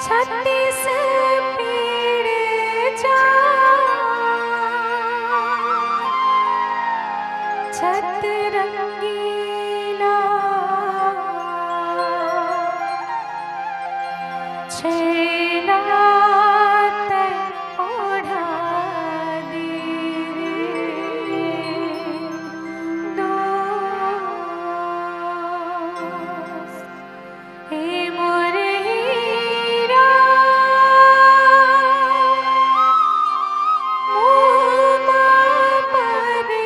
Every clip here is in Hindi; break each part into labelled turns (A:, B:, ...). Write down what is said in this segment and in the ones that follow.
A: छत्तीस पेड़ जा छत रंगीला छेला ओढ़ा दे हे मोर हीरा मुँह परे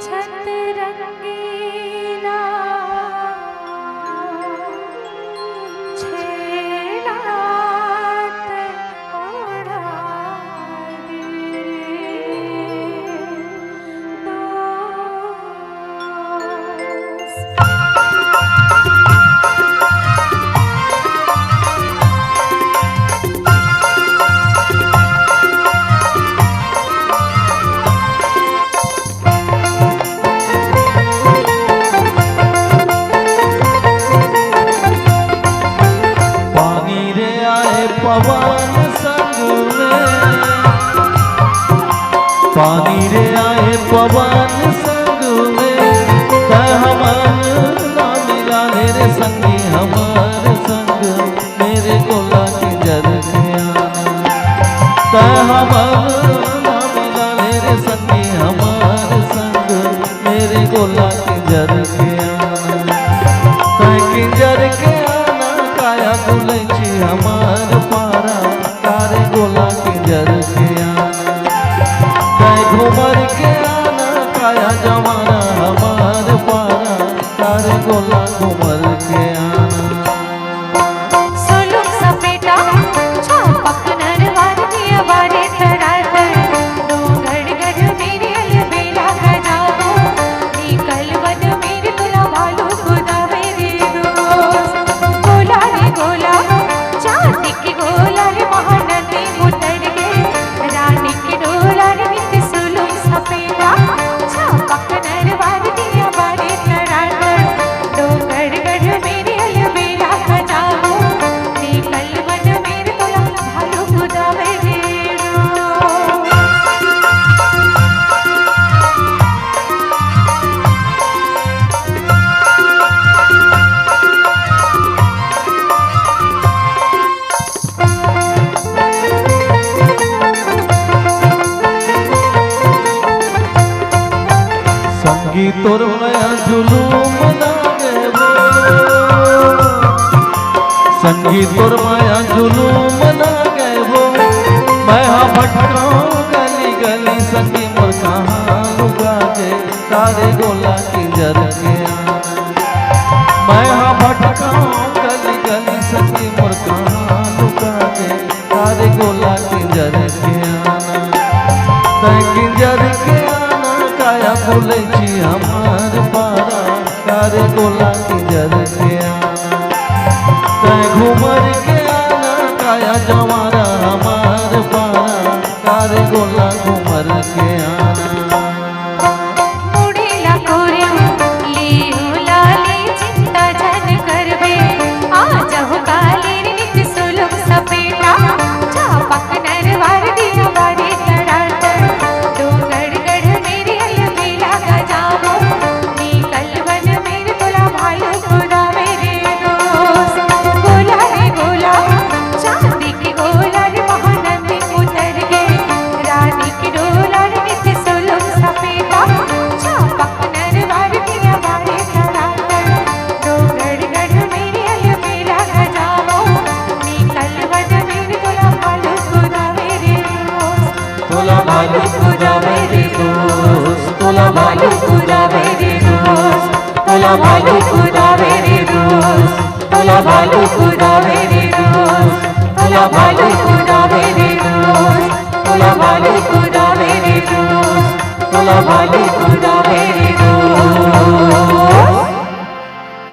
A: छत रंगीला छेला ओढ़ा दे
B: पवन संग में पानी रे आए पवन संग में हमन ना मिला रे संगी हमार संग मेरे गोला की जर के आना हमन ना मिला रे संगी हमार संग मेरे गोला की जर के आना किंजर के आना काया बुलची हमार पारा तारे गोला की जर के आना घूमर के आना काया जमाना हमार पारा तारे गोला घूमर के आना
A: सोलुक सपेटा छापक नरवार दिया वारे तरातर दो गड़ मेरे अलबेला गजाओ निकल वन मेरे तुला भालू खुदा मेरे दोस्त गोला रे गोला चांदी की गोला रे महानदी उतर गए रानी की डोला रे नित सोलुक सपेटा छापक नरवार दिया वारे तरातर दो गड़ मेरे अलबेला गजाओ निकल वन मेरे तुला भालू खुदा मेरे
B: संगीतोर माया जुलूम लागे वो संगीतोर माया जुलूम लागे वो मैं हाँ भटकाऊं गली गली संगी मोर कहाँ लुका दे तारे गोला की जर के आना मैं हाँ भटकाऊं गली गली संगी मोर कहाँ लुका दे तारे गोला की जर के आना किंजर के आना काया बोलची हमार पारा तारे गोला की जर के आना घूमर के आना काया जमारा हमार पारा तारे गोला घूमर के आना
A: मुड़ेला कोरिया लियो लाली चिंता जन करबे आ जाओ काली नित सोलुक सपेटा छापक नरवार दिया वारे तरातर दो गड़ मेरे अलबेला गजाओ निकल वन मेरे तुला भालू खुदा मेरे दोस्त गोला रे गोला चांदी की गोला रे महानदी उतर गए रानी की डोला रे नित सोलुक सपेटा छापक नरवार दिया वारे तरातर दो गड़ मेरे अलबेला गजाओ निकल वन मेरे तुला भालू खुदा मेरे दोस्त
B: तोला भालू खुदा मेरे दोस्त तोला भालू खुदा मेरे दोस्त
A: तोला भालू खुदा मेरे दोस्त तोला भालू खुदा मेरे दोस्त तोला भालू खुदा मेरे दोस्त तोला भालू खुदा मेरे दोस्त तोला भालू खुदा मेरे